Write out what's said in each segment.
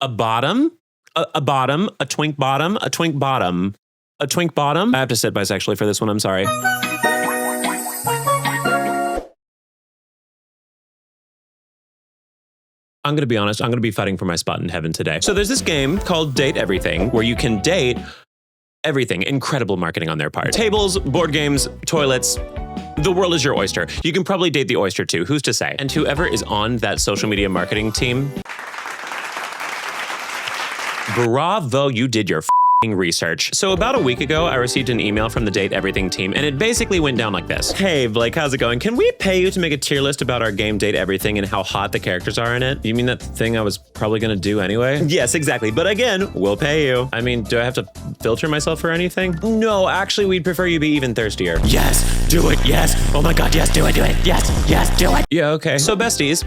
A bottom? A bottom? A twink bottom? A twink bottom? A twink bottom? I have to sit bisexually for this one, I'm sorry. I'm gonna be honest, I'm gonna be fighting for my spot in heaven today. So there's this game called Date Everything where you can date everything. Incredible marketing on their part. Tables, board games, toilets. The world is your oyster. You can probably date the oyster too, who's to say? And whoever is on that social media marketing team, bravo, you did your research. So about a week ago, I received an email from the Date Everything team, and it basically went down like this. Hey, Blake, how's it going? Can we pay you to make a tier list about our game Date Everything and how hot the characters are in it? You mean that thing I was probably gonna do anyway? Yes, exactly. But again, we'll pay you. I mean, do I have to filter myself for anything? No, actually, we'd prefer you be even thirstier. Yes, do it, yes. Oh my God, yes, do it, yes, do it. Yeah, okay. So besties,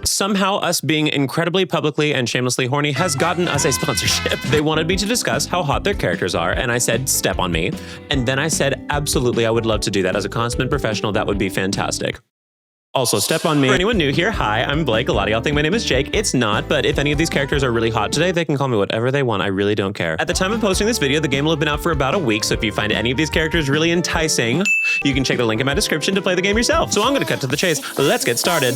somehow us being incredibly publicly and shamelessly horny has gotten us a sponsorship. They wanted me to discuss how hot their characters are, and I said, step on me. And then I said, absolutely, I would love to do that. As a consummate professional, that would be fantastic. Also, step on me. For anyone new here, hi, I'm Blake. A lot of y'all think my name is Jake. It's not, but if any of these characters are really hot today, they can call me whatever they want. I really don't care. At the time of posting this video, the game will have been out for about a week, so if you find any of these characters really enticing, you can check the link in my description to play the game yourself. So I'm gonna cut to the chase. Let's get started.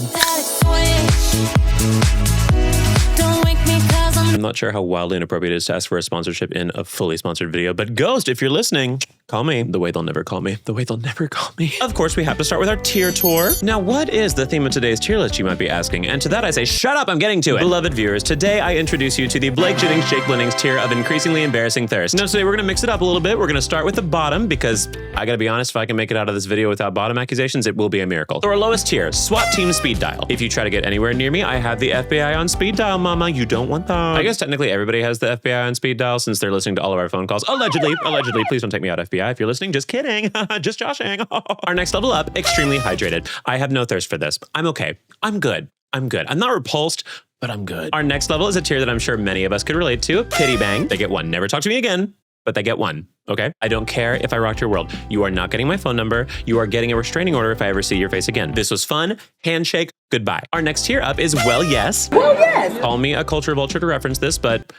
I'm not sure how wildly inappropriate it is to ask for a sponsorship in a fully sponsored video, but Ghost, if you're listening, call me. The way they'll never call me. The way they'll never call me. Of course, we have to start with our tier tour. Now, what is the theme of today's tier list, you might be asking? And to that I say, shut up, I'm getting to it. Beloved viewers, today I introduce you to the Blake, Jennings, Jake Blennings tier of increasingly embarrassing thirst. Now, today we're gonna mix it up a little bit. We're gonna start with the bottom because I gotta be honest, if I can make it out of this video without bottom accusations, it will be a miracle. So our lowest tier, SWAT Team Speed Dial. If you try to get anywhere near me, I have the FBI on speed dial, mama. You don't want that. I guess technically everybody has the FBI on speed dial since they're listening to all of our phone calls. Allegedly, allegedly. Please don't take me out, FBI. If you're listening, just kidding. Just joshing. Our next level up, extremely hydrated. I have no thirst for this. I'm okay. I'm good. I'm good. I'm not repulsed, but I'm good. Our next level is a tier that I'm sure many of us could relate to. Pity bang. They get one. Never talk to me again, but they get one. Okay? I don't care if I rocked your world. You are not getting my phone number. You are getting a restraining order if I ever see your face again. This was fun. Handshake. Goodbye. Our next tier up is well, yes. Well, yes. Call me a culture vulture to reference this, but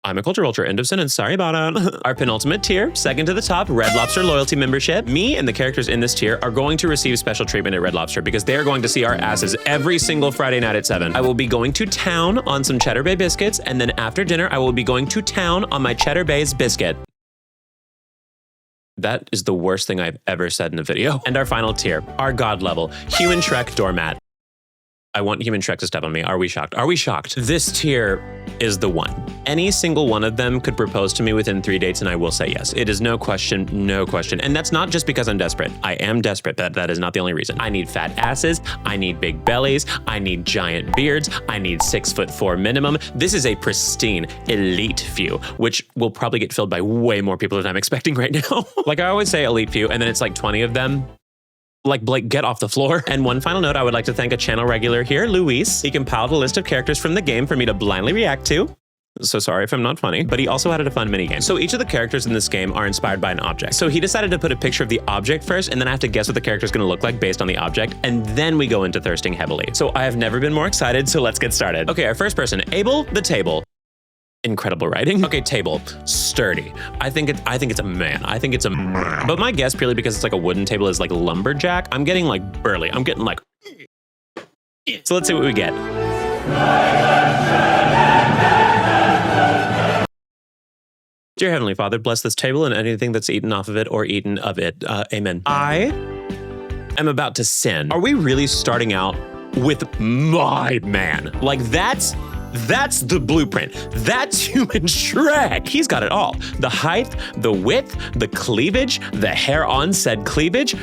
I'm a culture vulture, end of sentence, sorry about it. Our penultimate tier, second to the top, Red Lobster loyalty membership. Me and the characters in this tier are going to receive special treatment at Red Lobster because they are going to see our asses every single Friday night at 7. I will be going to town on some Cheddar Bay biscuits, and then after dinner, I will be going to town on my Cheddar Bay's biscuit. That is the worst thing I've ever said in a video. And our final tier, our God level, Human Shrek doormat. I want Human Shrek to step on me. Are we shocked? Are we shocked? This tier is the one. Any single one of them could propose to me within 3 dates and I will say yes. It is no question, no question. And that's not just because I'm desperate. I am desperate, but that is not the only reason. I need fat asses, I need big bellies, I need giant beards, I need 6'4" minimum. This is a pristine, elite few, which will probably get filled by way more people than I'm expecting right now. Like I always say elite few, and then it's like 20 of them. Like, Blake, get off the floor. And one final note, I would like to thank a channel regular here, Luis. He compiled a list of characters from the game for me to blindly react to. So sorry if I'm not funny, but he also added a fun minigame. So each of the characters in this game are inspired by an object. So he decided to put a picture of the object first, and then I have to guess what the character is gonna look like based on the object, and then we go into thirsting heavily. So I have never been more excited, so let's get started. Okay, our first person, Abel the Table. Incredible writing. Okay, table, sturdy. I think it's a man. I think it's a man. But my guess, purely because it's like a wooden table, is like lumberjack. I'm getting like burly. I'm getting like. So let's see what we get. Dear Heavenly Father, bless this table and anything that's eaten off of it or eaten of it. Amen. I am about to sin. Are we really starting out with my man? Like that's the blueprint. That's Human Shrek. He's got it all. The height, the width, the cleavage, the hair on said cleavage.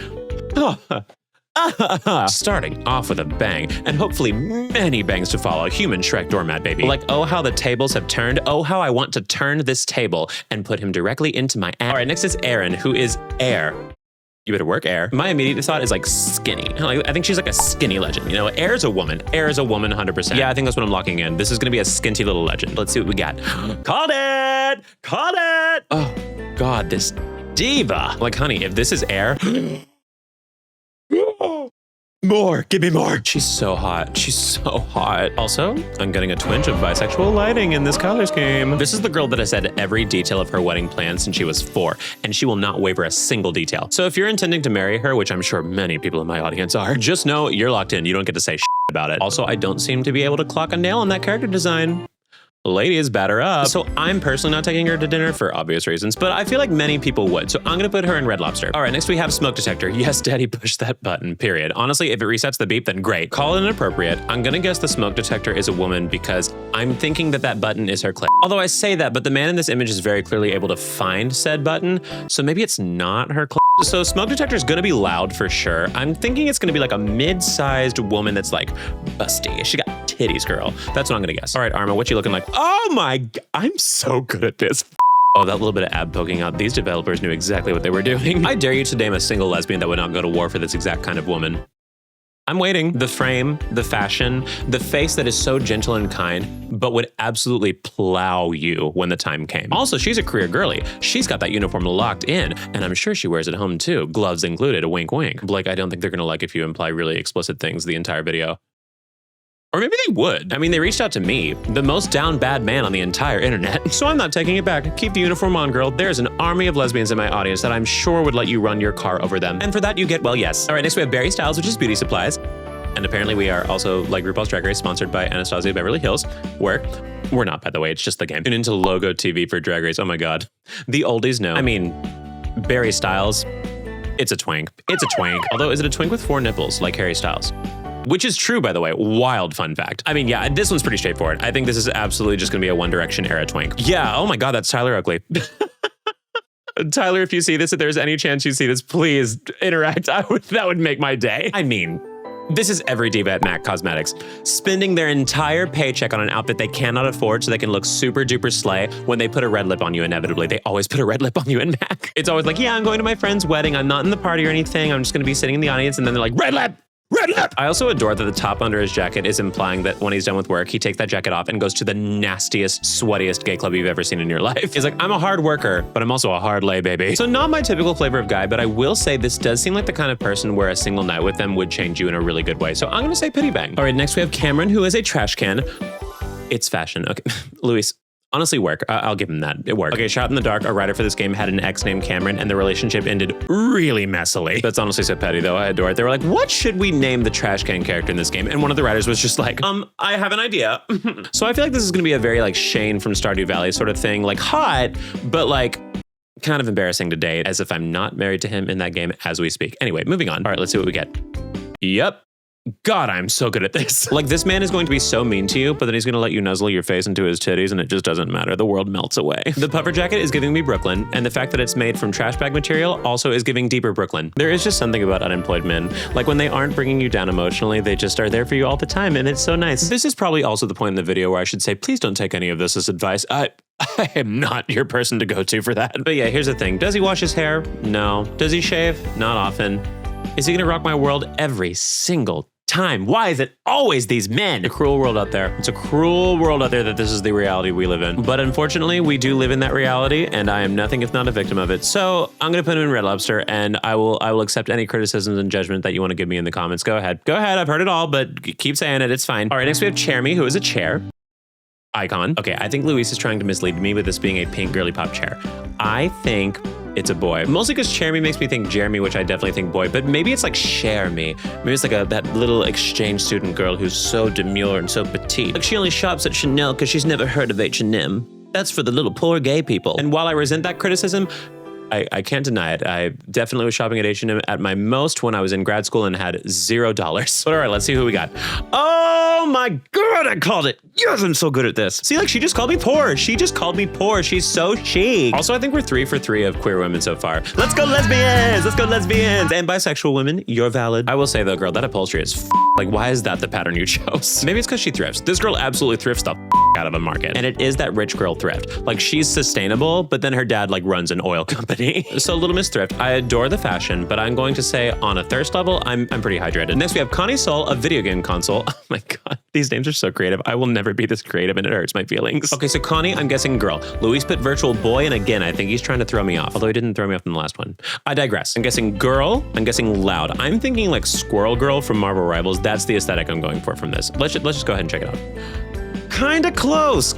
Starting off with a bang, and hopefully many bangs to follow. Human Shrek doormat, baby. Like, oh, how the tables have turned. Oh, how I want to turn this table and put him directly into my ass. All right, next is Aaron, who is Air. You better work, Air. My immediate thought is like skinny. Like, I think she's like a skinny legend. You know, Air is a woman. Air is a woman 100%. Yeah, I think that's what I'm locking in. This is gonna be a skinty little legend. Let's see what we got. Called it! Called it! Oh, God, this diva. Like, honey, if this is Air, More, give me more. She's so hot. She's so hot. Also, I'm getting a twinge of bisexual lighting in this color scheme. This is the girl that has said every detail of her wedding plan since she was 4, and she will not waver a single detail. So if you're intending to marry her, which I'm sure many people in my audience are, just know you're locked in. You don't get to say shit about it. Also, I don't seem to be able to clock a nail on that character design. Ladies, batter up. So I'm personally not taking her to dinner for obvious reasons, but I feel like many people would. So I'm gonna put her in Red Lobster. All right, next we have smoke detector. Yes, daddy, push that button, period. Honestly, if it resets the beep, then great. Call it inappropriate. I'm gonna guess the smoke detector is a woman because I'm thinking that that button is her clit. Although I say that, but the man in this image is very clearly able to find said button, so maybe it's not her clit. So smoke detector is gonna be loud for sure. I'm thinking it's gonna be like a mid-sized woman that's like busty. She got titties, girl. That's what I'm gonna guess. All right, Arma, what you looking like? Oh my, I'm so good at this. Oh, that little bit of ab poking out. These developers knew exactly what they were doing. I dare you to name a single lesbian that would not go to war for this exact kind of woman. I'm waiting. The frame, the fashion, the face that is so gentle and kind, but would absolutely plow you when the time came. Also, she's a career girly. She's got that uniform locked in, and I'm sure she wears it home too. Gloves included, a wink wink. Blake, I don't think they're gonna like if you imply really explicit things the entire video. Or maybe they would. I mean, they reached out to me, the most down bad man on the entire internet. So I'm not taking it back. Keep the uniform on, girl. There's an army of lesbians in my audience that I'm sure would let you run your car over them. And for that, you get, well, yes. All right, next we have Barry Styles, which is beauty supplies. And apparently we are also, like RuPaul's Drag Race, sponsored by Anastasia Beverly Hills, where we're not, by the way, it's just the game. Tune into Logo TV for Drag Race. Oh my God. The oldies know. I mean, Barry Styles, it's a twink. It's a twink. Although, is it a twink with 4 nipples, like Harry Styles? Which is true, by the way. Wild fun fact. I mean, yeah, this one's pretty straightforward. I think this is absolutely just gonna be a One Direction era twink. Yeah, oh my God, that's Tyler Oakley. Tyler, if you see this, if there's any chance you see this, please interact. That would make my day. I mean, this is every diva at MAC Cosmetics, spending their entire paycheck on an outfit they cannot afford so they can look super duper slay when they put a red lip on you inevitably. They always put a red lip on you in MAC. It's always like, yeah, I'm going to my friend's wedding. I'm not in the party or anything. I'm just gonna be sitting in the audience, and then they're like, red lip! Red lip! I also adore that the top under his jacket is implying that when he's done with work, he takes that jacket off and goes to the nastiest, sweatiest gay club you've ever seen in your life. He's like, I'm a hard worker, but I'm also a hard lay baby. So not my typical flavor of guy, but I will say this does seem like the kind of person where a single night with them would change you in a really good way. So I'm gonna say pity bang. All right, next we have Cameron, who is a trash can. It's fashion, okay. Luis. Honestly, work. I'll give him that. It worked. Okay, Shot in the Dark, a writer for this game, had an ex named Cameron, and the relationship ended really messily. That's honestly so petty, though. I adore it. They were like, what should we name the trash can character in this game? And one of the writers was just like, I have an idea. So I feel like this is gonna be a very like Shane from Stardew Valley sort of thing. Like hot, but like kind of embarrassing to date, as if I'm not married to him in that game as we speak. Anyway, moving on. All right, let's see what we get. Yep. God, I'm so good at this. Like, this man is going to be so mean to you, but then he's gonna let you nuzzle your face into his titties and it just doesn't matter. The world melts away. The puffer jacket is giving me Brooklyn, and the fact that it's made from trash bag material also is giving deeper Brooklyn. There is just something about unemployed men. Like, when they aren't bringing you down emotionally, they just are there for you all the time, and it's so nice. This is probably also the point in the video where I should say, please don't take any of this as advice. I am not your person to go to for that. But yeah, here's the thing. Does he wash his hair? No. Does he shave? Not often. Is he gonna rock my world every single time? Why is it always these men? A cruel world out there. It's a cruel world out there that this is the reality we live in. But unfortunately, we do live in that reality, and I am nothing if not a victim of it. So I'm gonna put him in Red Lobster, and I will accept any criticisms and judgment that you want to give me in the comments. Go ahead. Go ahead. I've heard it all, but keep saying it. It's fine. All right, next we have Chermy, who is a chair icon. Okay, I think Luis is trying to mislead me with this being a pink girly pop chair. I think it's a boy. Mostly because Chermy makes me think Jeremy, which I definitely think boy, but maybe it's like Share Me. Maybe it's like that little exchange student girl who's so demure and so petite. Like, she only shops at Chanel because she's never heard of H&M. That's for the little poor gay people. And while I resent that criticism, I can't deny it. I definitely was shopping at H&M at my most when I was in grad school and had $0. But all right, let's see who we got. Oh my God, I called it. Yes, I'm so good at this. See, like, she just called me poor. She just called me poor. She's so chic. Also, I think we're 3 for 3 of queer women so far. Let's go lesbians. Let's go lesbians. And bisexual women, you're valid. I will say though, girl, that upholstery is like, why is that the pattern you chose? Maybe it's because she thrifts. This girl absolutely thrifts the out of a market. And it is that rich girl thrift. Like, she's sustainable, but then her dad like runs an oil company. So Little Miss Thrift, I adore the fashion, but I'm going to say on a thirst level, I'm pretty hydrated. Next we have Connie Soul, a video game console. Oh my God, these names are so creative. I will never be this creative and it hurts my feelings. Okay, so Connie, I'm guessing girl. Luis put virtual boy, and again, I think he's trying to throw me off, although he didn't throw me off in the last one. I digress. I'm guessing girl, I'm guessing loud. I'm thinking like Squirrel Girl from Marvel Rivals. That's the aesthetic I'm going for from this. Let's just go ahead and check it out. Kinda close,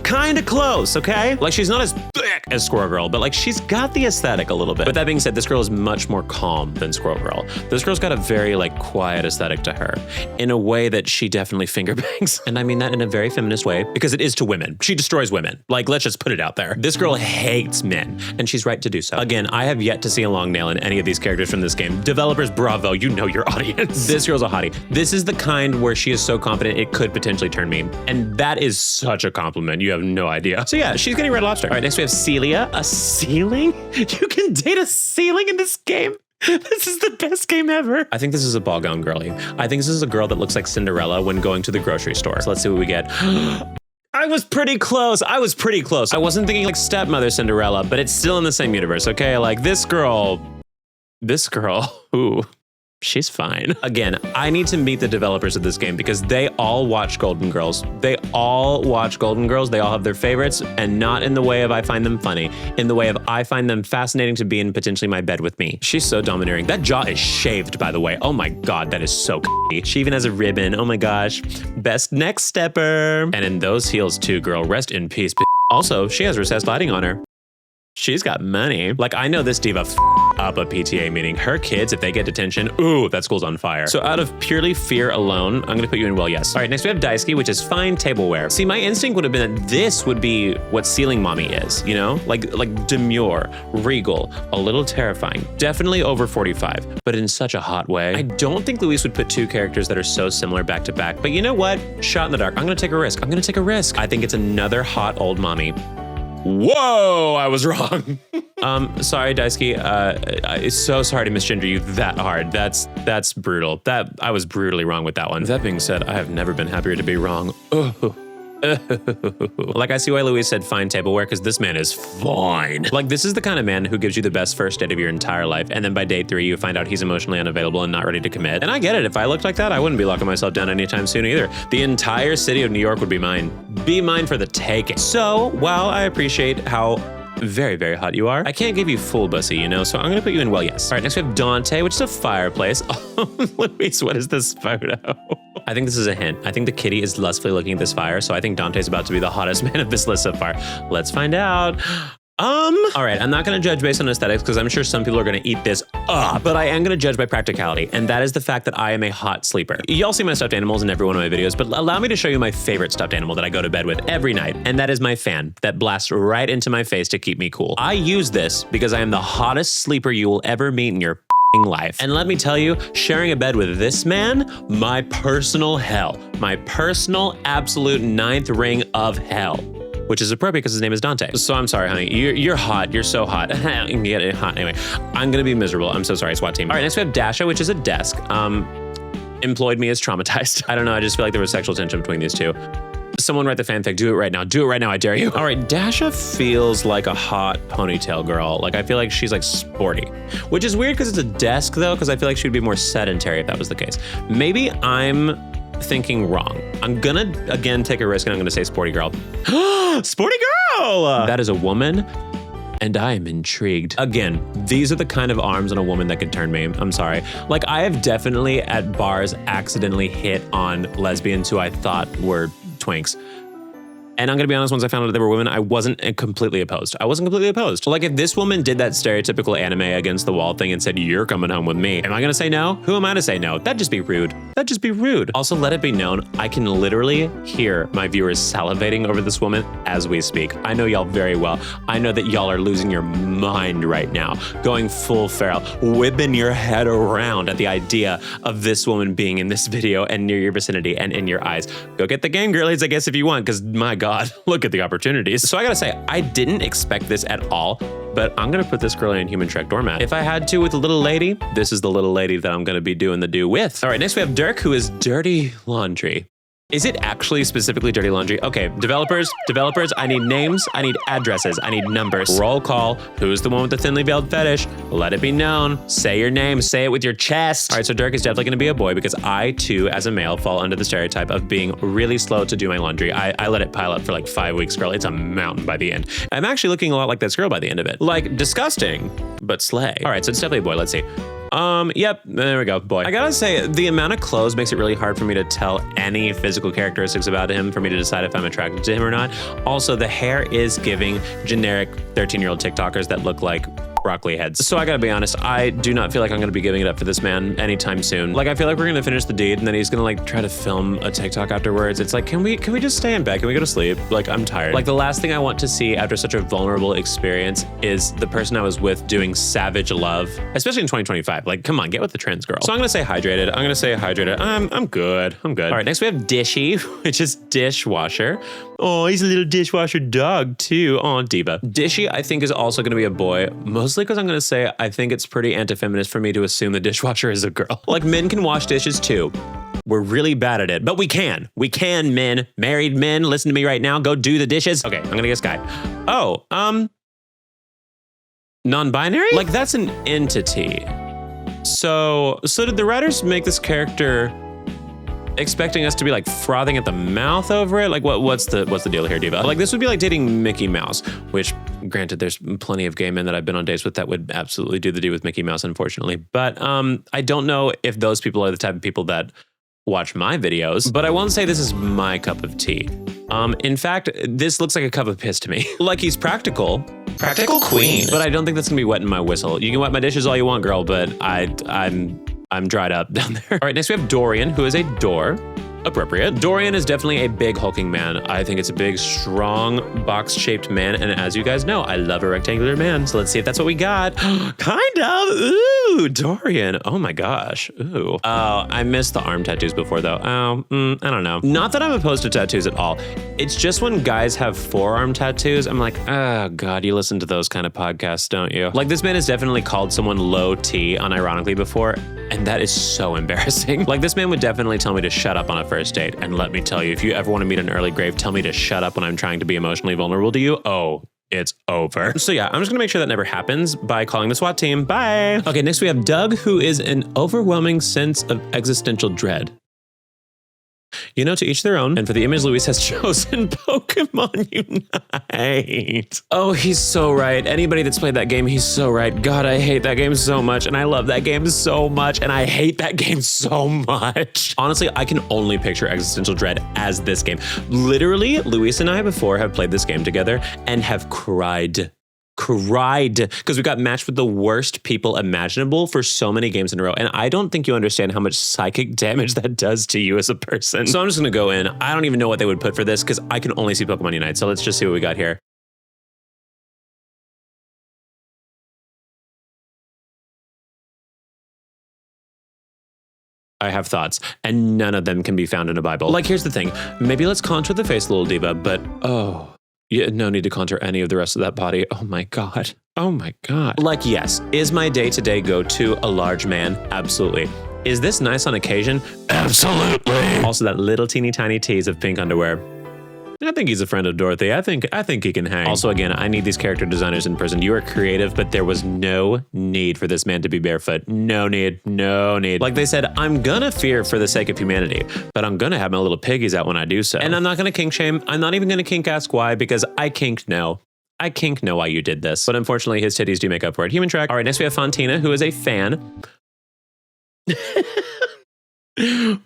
okay? Like, she's not as thick as Squirrel Girl, but like, she's got the aesthetic a little bit. But that being said, this girl is much more calm than Squirrel Girl. This girl's got a very like quiet aesthetic to her in a way that she definitely finger bangs. And I mean that in a very feminist way, because it is to women. She destroys women. Like, let's just put it out there. This girl hates men, and she's right to do so. Again, I have yet to see a long nail in any of these characters from this game. Developers, bravo, you know your audience. This girl's a hottie. This is the kind where she is so confident it could potentially turn me. And that is such a compliment. You have no idea. So yeah, she's getting Red Lobster. All right, next we have Celia. A ceiling? You can date a ceiling in this game? This is the best game ever. I think this is a ball gown girly. I think this is a girl that looks like Cinderella when going to the grocery store. So let's see what we get. I was pretty close. I wasn't thinking like stepmother Cinderella, but it's still in the same universe, okay? Like this girl, ooh. She's fine. Again, I need to meet the developers of this game because they all watch Golden Girls. They all have their favorites, and not in the way of I find them funny, in the way of I find them fascinating to be in potentially my bed with me. She's so domineering. That jaw is shaved, by the way. Oh my God, that is so c***y. She even has a ribbon. Oh my gosh. Best neck stepper. And in those heels too, girl. Rest in peace. Also, she has recessed lighting on her. She's got money. Like, I know this diva up a PTA meeting. Her kids, if they get detention, ooh, that school's on fire. So out of purely fear alone, I'm gonna put you in well, yes. All right, next we have Daisuke, which is fine tableware. See, my instinct would have been that this would be what ceiling mommy is, you know? Like demure, regal, a little terrifying. Definitely over 45, but in such a hot way. I don't think Luis would put two characters that are so similar back to back, but you know what? Shot in the dark. I'm gonna take a risk. I think it's another hot old mommy. Whoa, I was wrong. Sorry, Daisuke. I'm so sorry to misgender you that hard. That's brutal. I was brutally wrong with that one. That being said, I have never been happier to be wrong. Like, I see why Luis said fine tableware, because this man is fine. Like, this is the kind of man who gives you the best first date of your entire life, and then by date 3, you find out he's emotionally unavailable and not ready to commit. And I get it. If I looked like that, I wouldn't be locking myself down anytime soon either. The entire city of New York would be mine. Be mine for the taking. So, while I appreciate how very, very hot you are, I can't give you full bussy, you know, so I'm gonna put you in well, yes. All right, next we have Dante, which is a fireplace. Oh, Luis, what is this photo? I think this is a hint. I think the kitty is lustfully looking at this fire, so I think Dante's about to be the hottest man of this list so far. Let's find out. All right, I'm not gonna judge based on aesthetics because I'm sure some people are gonna eat this up, but I am gonna judge by practicality, and that is the fact that I am a hot sleeper. Y'all see my stuffed animals in every one of my videos, but allow me to show you my favorite stuffed animal that I go to bed with every night, and that is my fan that blasts right into my face to keep me cool. I use this because I am the hottest sleeper you will ever meet in your life. And let me tell you, sharing a bed with this man, my personal hell, my personal absolute 9th ring of hell. Which is appropriate because his name is Dante. So I'm sorry, honey. You're hot. You're so hot. You get it hot. Anyway, I'm gonna be miserable. I'm so sorry, SWAT team. All right, next we have Dasha, which is a desk. Employed me as traumatized. I don't know. I just feel like there was sexual tension between these two. Someone write the fanfic. Do it right now. Do it right now. I dare you. All right, Dasha feels like a hot ponytail girl. Like, I feel like she's like sporty, which is weird because it's a desk though, because I feel like she would be more sedentary if that was the case. Maybe I'm thinking wrong. I'm gonna, again, take a risk and I'm gonna say sporty girl. Sporty girl! That is a woman, and I am intrigued. Again, these are the kind of arms on a woman that could turn me. I'm sorry. Like, I have definitely at bars accidentally hit on lesbians who I thought were twinks. And I'm gonna be honest, once I found out they were women, I wasn't completely opposed. Like, if this woman did that stereotypical anime against the wall thing and said, you're coming home with me, am I gonna say no? Who am I to say no? That'd just be rude. Also, let it be known, I can literally hear my viewers salivating over this woman as we speak. I know y'all very well. I know that y'all are losing your mind right now, going full feral, whipping your head around at the idea of this woman being in this video and near your vicinity and in your eyes. Go get the game, girlies, I guess, if you want, because my God, look at the opportunities. So I gotta say, I didn't expect this at all, but I'm gonna put this girl in Human Trek doormat. If I had to with a little lady, this is the little lady that I'm gonna be doing the do with. All right, next we have Dirk, who is dirty laundry. Is it actually specifically dirty laundry? Okay, developers, I need names, I need addresses, I need numbers. Roll call. Who's the one with the thinly veiled fetish? Let it be known. Say your name, say it with your chest. All right, so Dirk is definitely gonna be a boy because I too, as a male, fall under the stereotype of being really slow to do my laundry. I let it pile up for like 5 weeks, girl. It's a mountain by the end. I'm actually looking a lot like this girl by the end of it. Like, disgusting, but slay. All right, so it's definitely a boy, let's see. Yep, there we go, boy. I gotta say, the amount of clothes makes it really hard for me to tell any physical characteristics about him for me to decide if I'm attracted to him or not. Also, the hair is giving generic 13-year-old TikTokers that look like broccoli heads. So I gotta be honest, I do not feel like I'm gonna be giving it up for this man anytime soon. Like, I feel like we're gonna finish the deed and then he's gonna like try to film a TikTok afterwards. It's like, can we just stay in bed? Can we go to sleep? Like, I'm tired. Like, the last thing I want to see after such a vulnerable experience is the person I was with doing savage love, especially in 2025. Like, come on, get with the trends, girl. So I'm gonna say hydrated. I'm good. All right, next we have Dishy, which is dishwasher. Oh, he's a little dishwasher dog too. Oh, diva. Dishy, I think, is also gonna be a boy, mostly because I'm gonna say I think it's pretty anti-feminist for me to assume the dishwasher is a girl. Like, men can wash dishes too. We're really bad at it, but we can. We can, men. Married men, listen to me right now. Go do the dishes. Okay, I'm gonna guess guy. Oh, non-binary? Like, that's an entity. So did the writers make this character expecting us to be like frothing at the mouth over it? Like, what's the deal here, diva? Like, this would be like dating Mickey Mouse, which, granted, there's plenty of gay men that I've been on dates with that would absolutely do the deed with Mickey Mouse, unfortunately. But I don't know if those people are the type of people that watch my videos, but I won't say this is my cup of tea. In fact, this looks like a cup of piss to me. Like, he's practical queen, but I don't think that's gonna be wetting my whistle. You can wet my dishes all you want, girl, but I'm dried up down there. All right, next we have Dorian, who is a door. Appropriate. Dorian is definitely a big hulking man. I think it's a big, strong, box-shaped man, and as you guys know, I love a rectangular man, so let's see if that's what we got. Kind of. Ooh, Dorian. Oh my gosh. Ooh. Oh, I missed the arm tattoos before, though. Oh, I don't know. Not that I'm opposed to tattoos at all. It's just when guys have forearm tattoos, I'm like, oh God, you listen to those kind of podcasts, don't you? Like, this man has definitely called someone low T unironically before, and that is so embarrassing. Like, this man would definitely tell me to shut up on a first date. And let me tell you, if you ever want to meet an early grave, tell me to shut up when I'm trying to be emotionally vulnerable to you. Oh, it's over. So yeah, I'm just gonna make sure that never happens by calling the SWAT team. Bye. Okay, next we have Doug, who is an overwhelming sense of existential dread. You know, to each their own. And for the image Luis has chosen, Pokemon Unite. Oh, he's so right. Anybody that's played that game, he's so right. God, I hate that game so much. And I love that game so much. And I hate that game so much. Honestly, I can only picture existential dread as this game. Literally, Luis and I before have played this game together and have cried because we got matched with the worst people imaginable for so many games in a row. And I don't think you understand how much psychic damage that does to you as a person. So I'm just gonna go in. I don't even know what they would put for this because I can only see Pokemon Unite. So let's just see what we got here. I have thoughts, and none of them can be found in a Bible. Like, here's the thing. Maybe let's contour the face a little, diva, but oh. Yeah, no need to contour any of the rest of that body. Oh my God. Oh my God. Like, yes, is my day-to-day go-to a large man? Absolutely. Is this nice on occasion? Absolutely. Also, that little teeny tiny tease of pink underwear. I think he's a friend of Dorothy. I think he can hang. Also, again, I need these character designers in person. You are creative, but there was no need for this man to be barefoot. No need. Like they said, I'm gonna fear for the sake of humanity, but I'm gonna have my little piggies out when I do so. And I'm not gonna kink shame. I'm not even gonna kink ask why, because I kink know. I kink know why you did this. But unfortunately, his titties do make up for it. Human track. All right, next we have Fontina, who is a fan.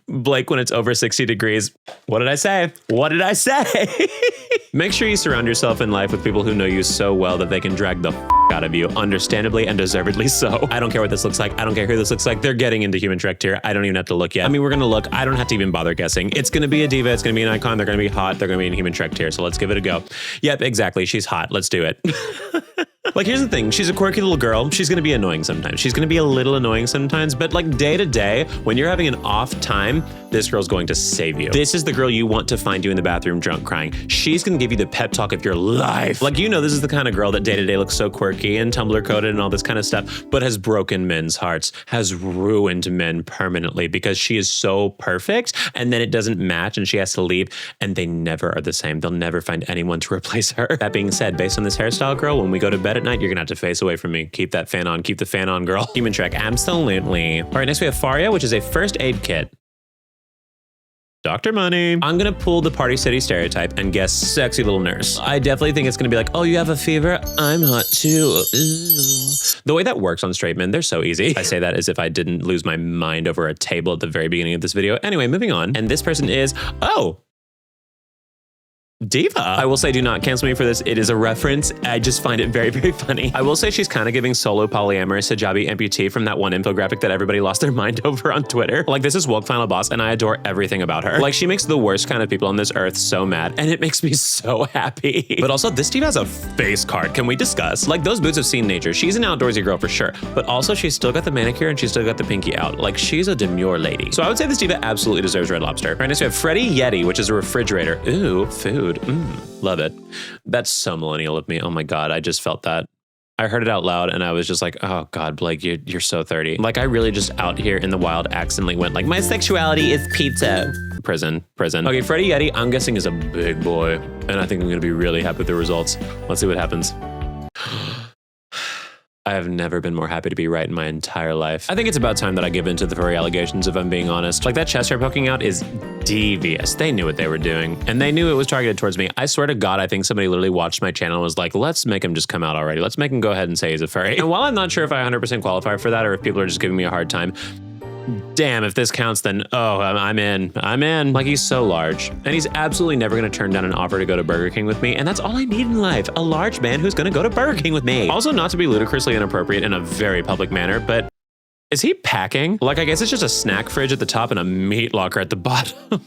Blake, when it's over 60 degrees. What did I say? Make sure you surround yourself in life with people who know you so well that they can drag the out of you, understandably and deservedly so. I don't care what this looks like. I don't care who this looks like. They're getting into human track tier. I don't even have to look yet. I mean, we're gonna look. I don't have to even bother guessing. It's gonna be a diva. It's gonna be an icon. They're gonna be hot. They're gonna be in human track tier. So let's give it a go. Yep, exactly. She's hot. Let's do it. Like, here's the thing. She's a quirky little girl. She's going to be annoying sometimes. She's going to be a little annoying sometimes, but like day to day, when you're having an off time, this girl's going to save you. This is the girl you want to find you in the bathroom drunk crying. She's going to give you the pep talk of your life. Like, you know, this is the kind of girl that day to day looks so quirky and Tumblr coded and all this kind of stuff, but has broken men's hearts, has ruined men permanently because she is so perfect and then it doesn't match and she has to leave and they never are the same. They'll never find anyone to replace her. That being said, based on this hairstyle, girl, when we go to bed at night, you're gonna have to face away from me. Keep that fan on. Keep the fan on, girl. Human Trek, absolutely. All right, next we have Faria, which is a first aid kit. Dr. Money. I'm gonna pull the Party City stereotype and guess sexy little nurse. I definitely think it's gonna be like, oh, you have a fever? I'm hot too. Ew. The way that works on straight men, they're so easy. I say that as if I didn't lose my mind over a table at the very beginning of this video. Anyway, moving on. And this person is, oh, Diva. I will say, do not cancel me for this. It is a reference. I just find it very, very funny. I will say she's kind of giving solo polyamorous hijabi amputee from that one infographic that everybody lost their mind over on Twitter. Like, this is woke final boss and I adore everything about her. Like, she makes the worst kind of people on this earth so mad and it makes me so happy. But also, this diva has a face card. Can we discuss? Like, those boots have seen nature. She's an outdoorsy girl for sure, but also she's still got the manicure and she's still got the pinky out. Like, she's a demure lady. So I would say this diva absolutely deserves Red Lobster. All right, next we have Freddie Yeti, which is a refrigerator. Ooh, food. Love it. That's so millennial of me. Oh my God, I just felt that. I heard it out loud and I was just like, oh God, Blake, you're so 30. Like, I really just out here in the wild accidentally went like, my sexuality is pizza. Prison. Okay, Freddie Yeti, I'm guessing is a big boy. And I think I'm gonna be really happy with the results. Let's see what happens. I have never been more happy to be right in my entire life. I think it's about time that I give in to the furry allegations, if I'm being honest. Like, that chest hair poking out is devious. They knew what they were doing, and they knew it was targeted towards me. I swear to God, I think somebody literally watched my channel and was like, let's make him just come out already. Let's make him go ahead and say he's a furry. And while I'm not sure if I 100% qualify for that or if people are just giving me a hard time, damn, if this counts, then oh, I'm in. Like, he's so large. And he's absolutely never gonna turn down an offer to go to Burger King with me. And that's all I need in life. A large man who's gonna go to Burger King with me. Also, not to be ludicrously inappropriate in a very public manner, but is he packing? Like, I guess it's just a snack fridge at the top and a meat locker at the bottom.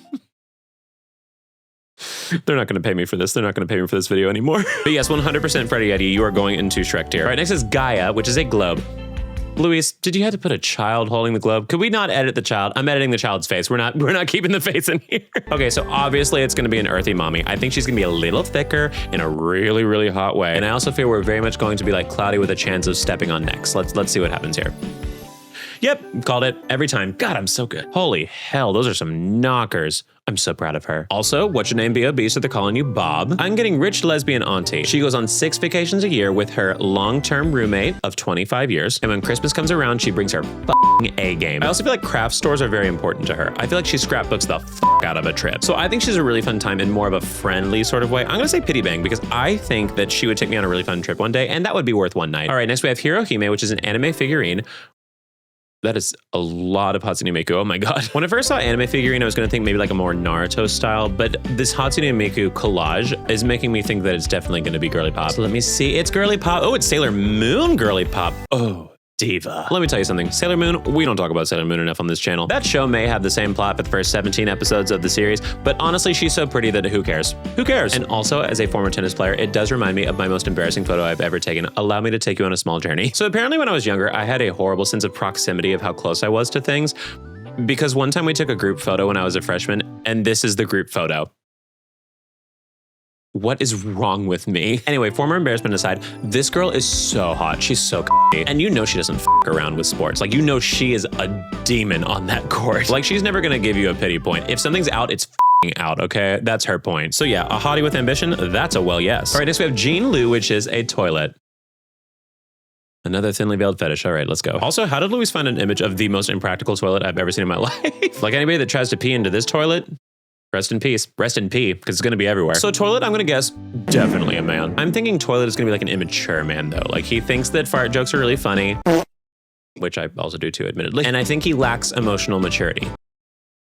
They're not gonna pay me for this. They're not gonna pay me for this video anymore. But yes, 100% Freddie Yeti, you are going into Shrek tier. All right, next is Gaia, which is a globe. Luis, did you have to put a child holding the globe? Could we not edit the child? I'm editing the child's face. We're not keeping the face in here. Okay, so obviously it's gonna be an earthy mommy. I think she's gonna be a little thicker in a really, really hot way. And I also feel we're very much going to be like cloudy with a chance of stepping on necks. Let's see what happens here. Yep, called it every time. God, I'm so good. Holy hell, those are some knockers. I'm so proud of her. Also, what's your name, B.O.B., so they're calling you Bob. I'm getting rich lesbian auntie. She goes on 6 vacations a year with her long-term roommate of 25 years. And when Christmas comes around, she brings her f***ing A game. I also feel like craft stores are very important to her. I feel like she scrapbooks the f*** out of a trip. So I think she's a really fun time in more of a friendly sort of way. I'm gonna say Pity Bang because I think that she would take me on a really fun trip one day and that would be worth one night. All right, next we have Hirohime, which is an anime figurine. That is a lot of Hatsune Miku. Oh my God. When I first saw anime figurine, I was gonna think maybe like a more Naruto style, but this Hatsune Miku collage is making me think that it's definitely gonna be girly pop. So let me see, it's girly pop. Oh, it's Sailor Moon girly pop. Oh, diva. Let me tell you something. Sailor Moon, we don't talk about Sailor Moon enough on this channel. That show may have the same plot for the first 17 episodes of the series, but honestly, she's so pretty that who cares? Who cares? And also, as a former tennis player, it does remind me of my most embarrassing photo I've ever taken. Allow me to take you on a small journey. So apparently when I was younger, I had a horrible sense of proximity of how close I was to things, because one time we took a group photo when I was a freshman, and this is the group photo. What is wrong with me? Anyway, former embarrassment aside, this girl is so hot. She's so and you know she doesn't f around with sports. Like, you know she is a demon on that court. Like, she's never gonna give you a pity point. If something's out, it's out, okay? That's her point. So yeah, a hottie with ambition, that's a well yes. All right, next we have Jean Lou, which is a toilet. Another thinly veiled fetish. All right, let's go. Also, how did Luis find an image of the most impractical toilet I've ever seen in my life? Like, anybody that tries to pee into this toilet, rest in peace. Rest in pee, because it's gonna be everywhere. So toilet, I'm gonna guess definitely a man. I'm thinking toilet is gonna be like an immature man though. Like, he thinks that fart jokes are really funny, which I also do too, admittedly. And I think he lacks emotional maturity,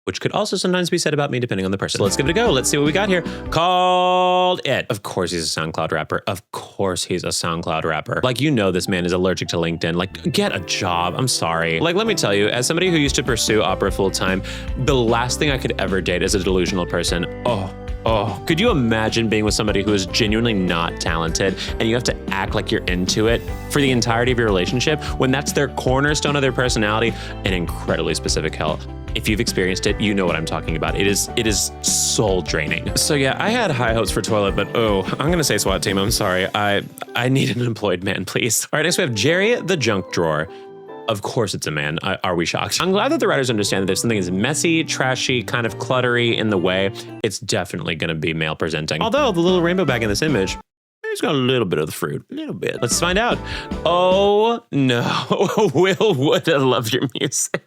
which could also sometimes be said about me depending on the person. So let's give it a go. Let's see what we got here. Called it. Of course he's a SoundCloud rapper. Of course he's a SoundCloud rapper. Like, you know this man is allergic to LinkedIn. Like, get a job. I'm sorry. Like, let me tell you, as somebody who used to pursue opera full time, the last thing I could ever date is a delusional person. Oh, Oh, could you imagine being with somebody who is genuinely not talented and you have to act like you're into it for the entirety of your relationship when that's their cornerstone of their personality? An incredibly specific hell. If you've experienced it, you know what I'm talking about. It is soul draining. So yeah, I had high hopes for Toilet, but oh, I'm gonna say SWAT team, I'm sorry. I need an employed man, please. All right, next we have Jerry the junk drawer. Of course it's a man. Are we shocked? I'm glad that the writers understand that if something is messy, trashy, kind of cluttery in the way, it's definitely gonna be male presenting. Although the little rainbow bag in this image, he's got a little bit of the fruit, a little bit. Let's find out. Oh no, Will would have loved your music.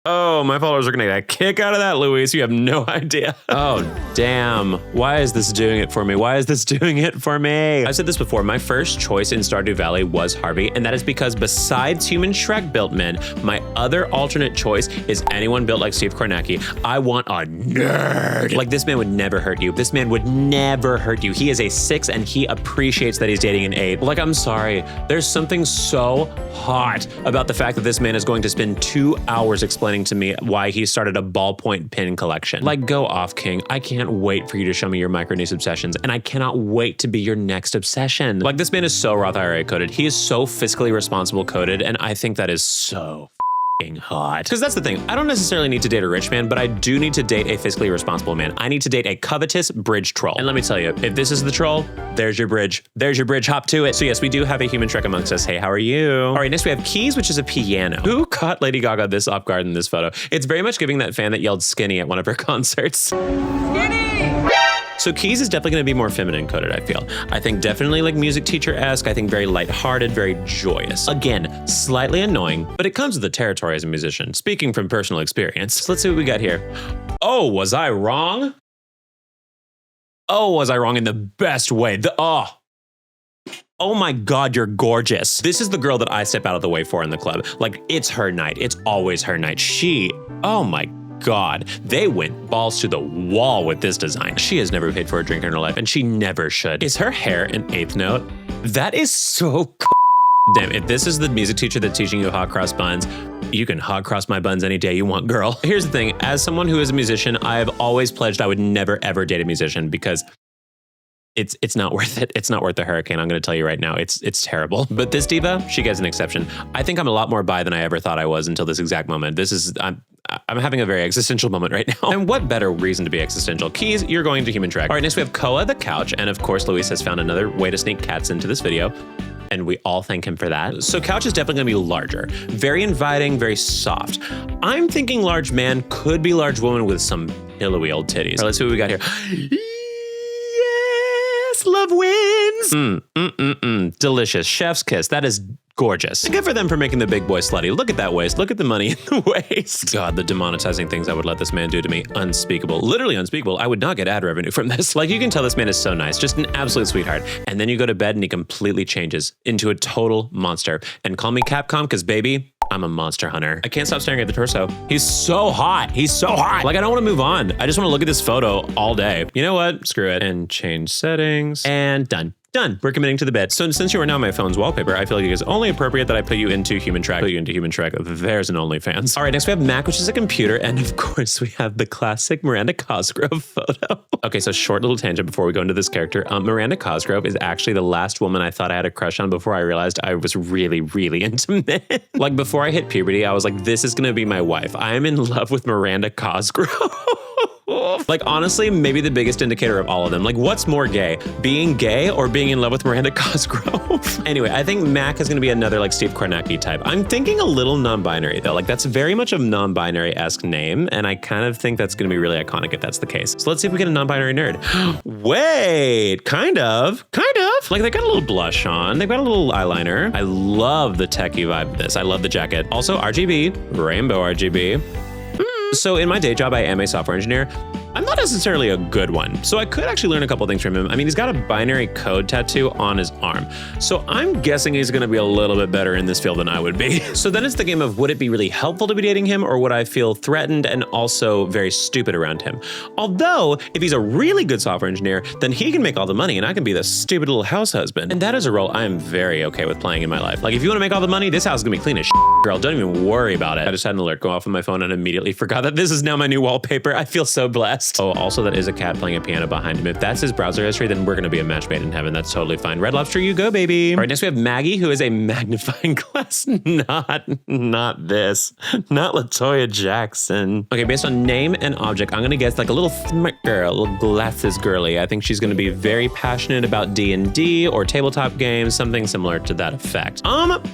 Oh, my followers are gonna get a kick out of that, Luis. You have no idea. Oh, damn. Why is this doing it for me? Why is this doing it for me? I've said this before, my first choice in Stardew Valley was Harvey, and that is because besides human Shrek built men, my other alternate choice is anyone built like Steve Kornacki. I want a nerd. Like, this man would never hurt you. This man would never hurt you. He is a 6 and he appreciates that he's dating an 8. Like, I'm sorry. There's something so hot about the fact that this man is going to spend 2 hours explaining to me why he started a ballpoint pen collection. Like, go off, King. I can't wait for you to show me your micro niche obsessions, and I cannot wait to be your next obsession. Like, this man is so Roth IRA coded. He is so fiscally responsible coded, and I think that is so hot. Because that's the thing. I don't necessarily need to date a rich man, but I do need to date a fiscally responsible man. I need to date a covetous bridge troll. And let me tell you, if this is the troll, there's your bridge. There's your bridge. Hop to it. So yes, we do have a human Shrek amongst us. Hey, how are you? All right, next we have Keys, which is a piano. Who caught Lady Gaga this off guard in this photo? It's very much giving that fan that yelled skinny at one of her concerts. Skinny! So Keys is definitely gonna be more feminine coded, I feel. I think definitely like music teacher-esque. I think very lighthearted, very joyous. Again, slightly annoying, but it comes with the territory as a musician, speaking from personal experience. So let's see what we got here. Oh, was I wrong? Oh, was I wrong in the best way? Oh my God, you're gorgeous. This is the girl that I step out of the way for in the club. Like, it's her night. It's always her night. Oh my God, they went balls to the wall with this design. She has never paid for a drink in her life, and she never should. Is her hair an 8th note? That is so cool. Damn, if this is the music teacher that's teaching you hot cross buns, you can hot cross my buns any day you want, girl. Here's the thing, as someone who is a musician, I have always pledged I would never ever date a musician because it's not worth it. It's not worth the hurricane. I'm gonna tell you right now, it's terrible. But this diva, she gets an exception. I think I'm a lot more bi than I ever thought I was until this exact moment. I'm having a very existential moment right now. And what better reason to be existential? Keys, you're going to human Shrek. All right, next we have Koa the couch. And of course, Luis has found another way to sneak cats into this video. And we all thank him for that. So couch is definitely gonna be larger. Very inviting, very soft. I'm thinking large man could be large woman with some pillowy old titties. All right, let's see what we got here. Yes, love wins. Delicious, chef's kiss. That is gorgeous. Good for them for making the big boy slutty. Look at that waist. Look at the money in the waist. God, the demonetizing things I would let this man do to me. Unspeakable. Literally unspeakable. I would not get ad revenue from this. Like, you can tell this man is so nice. Just an absolute sweetheart. And then you go to bed and he completely changes into a total monster. And call me Capcom, because baby, I'm a monster hunter. I can't stop staring at the torso. He's so hot. He's so hot. Like, I don't want to move on. I just want to look at this photo all day. You know what? Screw it. And change settings. And done. Done. We're committing to the bed. So since you are now my phone's wallpaper, I feel like it is only appropriate that I put you into human Shrek. There's an OnlyFans. All right, next we have Mac, which is a computer. And of course we have the classic Miranda Cosgrove photo. Okay, so short little tangent before we go into this character. Miranda Cosgrove is actually the last woman I thought I had a crush on before I realized I was really, really into men. Like, before I hit puberty, I was like, this is gonna be my wife. I am in love with Miranda Cosgrove. Like, honestly, maybe the biggest indicator of all of them. Like, what's more gay? Being gay or being in love with Miranda Cosgrove? Anyway, I think Mac is gonna be another like Steve Kornacki type. I'm thinking a little non-binary though. Like, that's very much a non-binary-esque name, and I kind of think that's gonna be really iconic if that's the case. So let's see if we get a non-binary nerd. Wait, kind of. Like, they got a little blush on. They've got a little eyeliner. I love the techie vibe of this. I love the jacket. Also RGB, rainbow RGB. So in my day job, I am a software engineer. I'm not necessarily a good one, so I could actually learn a couple things from him. I mean, he's got a binary code tattoo on his arm, so I'm guessing he's gonna be a little bit better in this field than I would be. So then it's the game of, would it be really helpful to be dating him, or would I feel threatened and also very stupid around him? Although, if he's a really good software engineer, then he can make all the money and I can be the stupid little house husband. And that is a role I am very okay with playing in my life. Like, if you wanna make all the money, this house is gonna be clean as shit, girl. Don't even worry about it. I just had an alert go off on my phone and immediately forgot that this is now my new wallpaper. I feel so blessed. best. Oh, also that is a cat playing a piano behind him. If that's his browser history, then we're gonna be a match made in heaven. That's totally fine. Red Lobster, you go, baby. All right, next we have Maggie, who is a magnifying glass. Not this. Not LaToya Jackson. Okay, based on name and object, I'm gonna guess like a little smart girl, a little glasses girly. I think she's gonna be very passionate about D&D or tabletop games, something similar to that effect.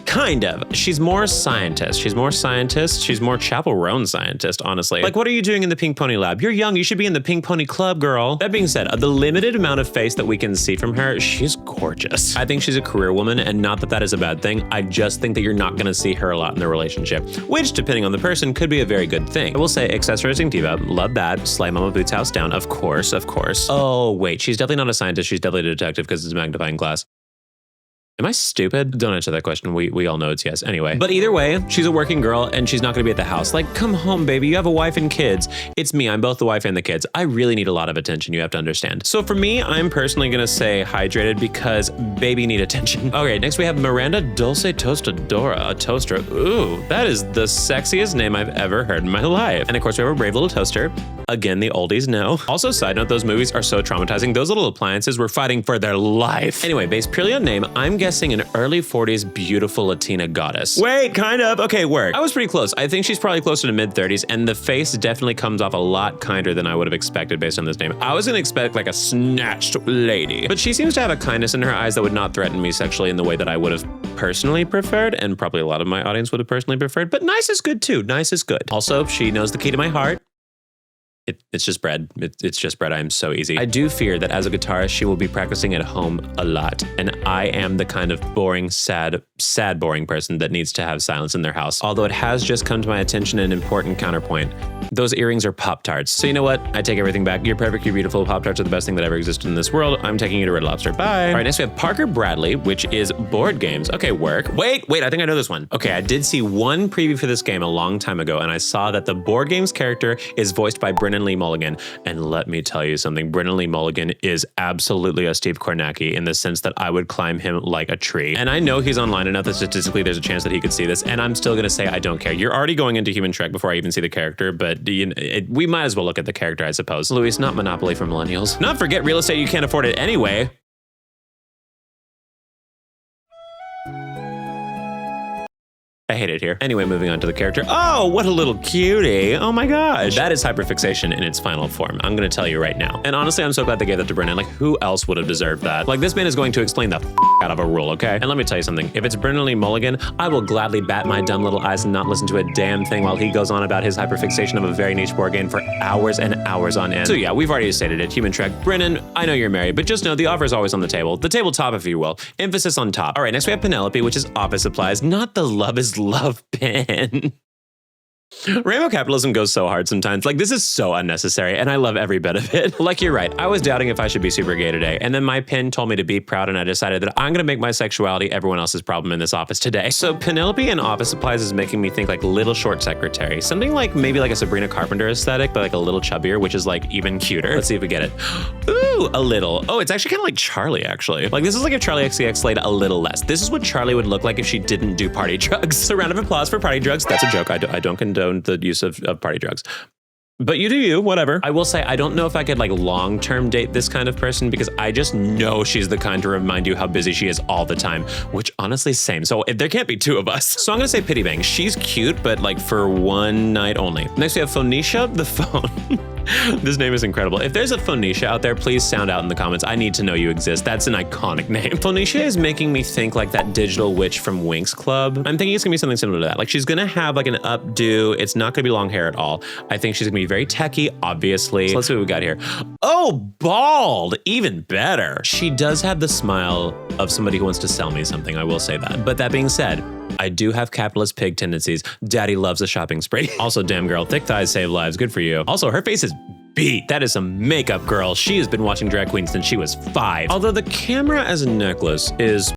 Kind of. She's more scientist. She's more Chapel Roan scientist, honestly. Like, what are you doing in the Pink Pony Lab? You're young, you should be in the Pink Pony Club, girl. That being said, the limited amount of face that we can see from her, she's gorgeous. I think she's a career woman, and not that that is a bad thing. I just think that you're not gonna see her a lot in the relationship, which, depending on the person, could be a very good thing. I will say, accessorizing diva, love that. Slay Mama Boots house down, of course, of course. Oh, wait, she's definitely not a scientist, she's definitely a detective because it's a magnifying glass. Am I stupid? Don't answer that question. We all know it's yes. Anyway. But either way, she's a working girl and she's not gonna be at the house. Like, come home, baby. You have a wife and kids. It's me. I'm both the wife and the kids. I really need a lot of attention. You have to understand. So for me, I'm personally gonna say hydrated because baby need attention. Okay, next we have Miranda Dulce Tostadora, a toaster. Ooh, that is the sexiest name I've ever heard in my life. And of course, we have a brave little toaster. Again, the oldies know. Also, side note, those movies are so traumatizing. Those little appliances were fighting for their life. Anyway, based purely on name, I'm guessing an early 40s beautiful Latina goddess. Wait, kind of. Okay, work. I was pretty close. I think she's probably closer to mid 30s, and the face definitely comes off a lot kinder than I would have expected based on this name. I was gonna expect like a snatched lady, but she seems to have a kindness in her eyes that would not threaten me sexually in the way that I would have personally preferred, and probably a lot of my audience would have personally preferred, but nice is good too. Nice is good. Also, she knows the key to my heart. It's just bread. It's just bread. I am so easy. I do fear that as a guitarist, she will be practicing at home a lot. And I am the kind of boring, sad, boring person that needs to have silence in their house. Although it has just come to my attention an important counterpoint. Those earrings are Pop-Tarts. So you know what? I take everything back. You're perfect, you're beautiful. Pop-Tarts are the best thing that ever existed in this world. I'm taking you to Red Lobster. Bye. All right, next we have Parker Bradley, which is board games. Okay, work. Wait, I think I know this one. Okay, I did see one preview for this game a long time ago, and I saw that the board games character is voiced by Brennan Lee Mulligan. And let me tell you something, Brennan Lee Mulligan is absolutely a Steve Kornacki in the sense that I would climb him like a tree. And I know he's online enough that statistically there's a chance that he could see this, and I'm still gonna say I don't care. You're already going into Human Trek before I even see the character, but we might as well look at the character, I suppose. Luis, not Monopoly for millennials. Not forget real estate, you can't afford it anyway. I hate it here. Anyway, moving on to the character. Oh, what a little cutie. Oh my gosh. That is hyperfixation in its final form. I'm gonna tell you right now. And honestly, I'm so glad they gave that to Brennan. Like, who else would have deserved that? Like, this man is going to explain the out of a rule, okay? And let me tell you something. If it's Brennan Lee Mulligan, I will gladly bat my dumb little eyes and not listen to a damn thing while he goes on about his hyperfixation of a very niche board game for hours and hours on end. So yeah, we've already stated it. Human Trek. Brennan, I know you're married, but just know the offer is always on the table. The tabletop, if you will. Emphasis on top. All right, next we have Penelope, which is office supplies, not the love is love pin. Rainbow capitalism goes so hard sometimes. Like, this is so unnecessary, and I love every bit of it. Like, you're right. I was doubting if I should be super gay today, and then my pin told me to be proud, and I decided that I'm gonna make my sexuality everyone else's problem in this office today. So Penelope in office supplies is making me think like little short secretary. Something like maybe like a Sabrina Carpenter aesthetic, but like a little chubbier, which is like even cuter. Let's see if we get it. Ooh, a little. Oh, it's actually kind of like Charlie, actually. Like, this is like if Charlie XCX slayed a little less. This is what Charlie would look like if she didn't do party drugs. So round of applause for party drugs. That's a joke. I don't condone the use of party drugs. But you do you, whatever. I will say, I don't know if I could like long-term date this kind of person because I just know she's the kind to remind you how busy she is all the time, which honestly, same. So there can't be two of us. So I'm gonna say Pity Bang. She's cute, but like for one night only. Next we have Phoenicia the phone. This name is incredible. If there's a Phoenicia out there, please sound out in the comments. I need to know you exist. That's an iconic name. Phoenicia is making me think like that digital witch from Winx Club. I'm thinking it's gonna be something similar to that. Like, she's gonna have like an updo. It's not gonna be long hair at all. I think she's gonna be very techie, obviously. So let's see what we got here. Oh, bald, even better. She does have the smile of somebody who wants to sell me something, I will say that. But that being said, I do have capitalist pig tendencies. Daddy loves a shopping spree. Also, damn girl, thick thighs save lives. Good for you. Also, her face is beat. That is some makeup, girl. She has been watching drag queens since she was 5. Although the camera as a necklace is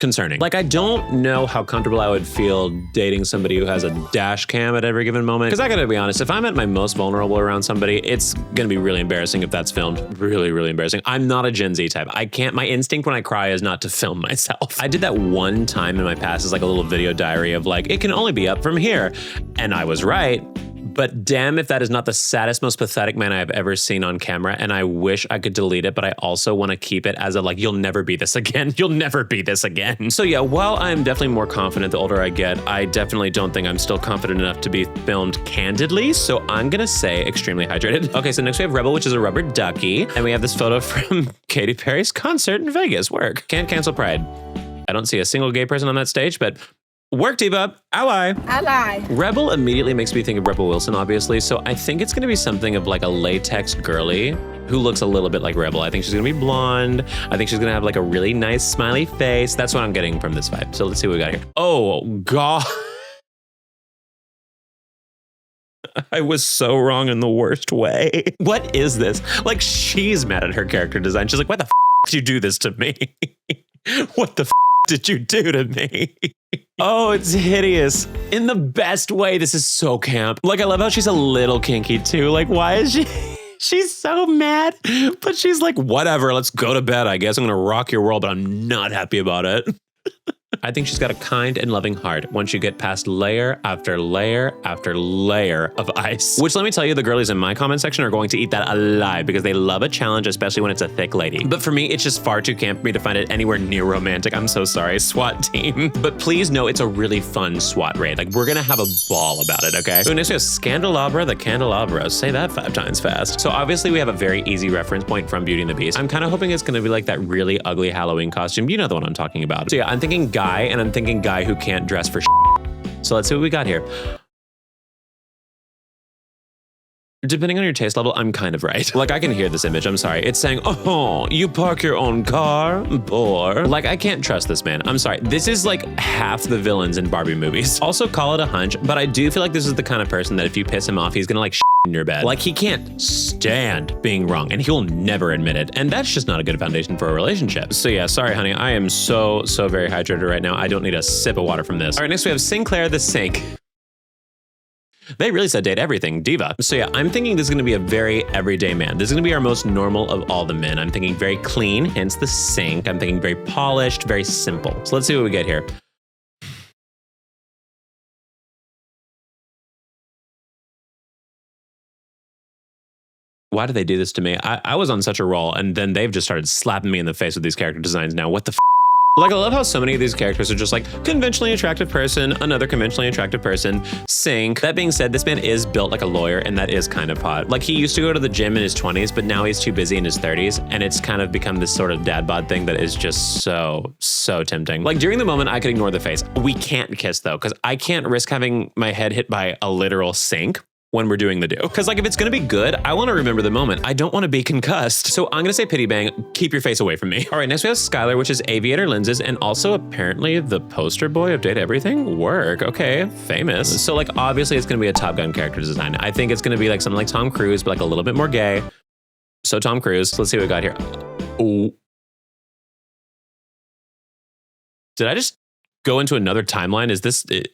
concerning. Like, I don't know how comfortable I would feel dating somebody who has a dash cam at every given moment. Because I gotta be honest, if I'm at my most vulnerable around somebody, it's gonna be really embarrassing if that's filmed. Really, really embarrassing. I'm not a Gen Z type. My instinct when I cry is not to film myself. I did that one time in my past as like a little video diary of like, it can only be up from here. And I was right. But damn if that is not the saddest, most pathetic man I have ever seen on camera. And I wish I could delete it, but I also want to keep it as a like, you'll never be this again. You'll never be this again. So yeah, while I'm definitely more confident the older I get, I definitely don't think I'm still confident enough to be filmed candidly. So I'm gonna say extremely hydrated. Okay, so next we have Rebel, which is a rubber ducky. And we have this photo from Katy Perry's concert in Vegas. Work. Can't cancel Pride. I don't see a single gay person on that stage, but work, diva. Ally. Ally. Rebel immediately makes me think of Rebel Wilson, obviously. So I think it's gonna be something of like a latex girly who looks a little bit like Rebel. I think she's gonna be blonde. I think she's gonna have like a really nice smiley face. That's what I'm getting from this vibe. So let's see what we got here. Oh, God. I was so wrong in the worst way. What is this? Like, she's mad at her character design. She's like, why the did you do this to me? What the did you do to me? Oh, it's hideous. In the best way. This is so camp. Like, I love how she's a little kinky too. Like, why is she? She's so mad, but she's like, whatever, let's go to bed. I guess I'm gonna rock your world, but I'm not happy about it. I think she's got a kind and loving heart once you get past layer after layer after layer of ice. Which, let me tell you, the girlies in my comment section are going to eat that alive because they love a challenge, especially when it's a thick lady. But for me, it's just far too camp for me to find it anywhere near romantic. I'm so sorry, SWAT team. But please know it's a really fun SWAT raid. Like, we're gonna have a ball about it, okay? So next we have Scandelabra the Candelabra. Say that 5 times fast. So obviously we have a very easy reference point from Beauty and the Beast. I'm kind of hoping it's gonna be like that really ugly Halloween costume. You know the one I'm talking about. So yeah, I'm thinking guy, and I'm thinking guy who can't dress for shit. So let's see what we got here. Depending on your taste level, I'm kind of right. Like, I can hear this image, I'm sorry. It's saying, oh, you park your own car? Or like, I can't trust this man. I'm sorry. This is like half the villains in Barbie movies. Also, call it a hunch, but I do feel like this is the kind of person that if you piss him off, he's gonna like in your bed. Like, he can't stand being wrong, and he'll never admit it. And that's just not a good foundation for a relationship. So yeah, sorry, honey. I am so very hydrated right now. I don't need a sip of water from this. All right, next we have Sinclair the Sink. They really said date everything, diva. So yeah, I'm thinking this is gonna be a very everyday man. This is gonna be our most normal of all the men. I'm thinking very clean, hence the sink. I'm thinking very polished, very simple. So let's see what we get here. Why did they do this to me? I was on such a roll, and then they've just started slapping me in the face with these character designs now. What the f? Like, I love how so many of these characters are just like, conventionally attractive person, another conventionally attractive person, sink. That being said, this man is built like a lawyer, and that is kind of hot. Like, he used to go to the gym in his 20s, but now he's too busy in his 30s, and it's kind of become this sort of dad bod thing that is just so tempting. Like, during the moment, I could ignore the face. We can't kiss, though, because I can't risk having my head hit by a literal sink when we're doing the do. Because like, if it's gonna be good, I wanna remember the moment. I don't wanna be concussed. So I'm gonna say pity bang, keep your face away from me. All right, next we have Skylar, which is aviator lenses, and also apparently the poster boy of Date Everything. Work, okay, famous. So like, obviously it's gonna be a Top Gun character design. I think it's gonna be like something like Tom Cruise, but like a little bit more gay. So Tom Cruise, let's see what we got here. Oh. Did I just go into another timeline?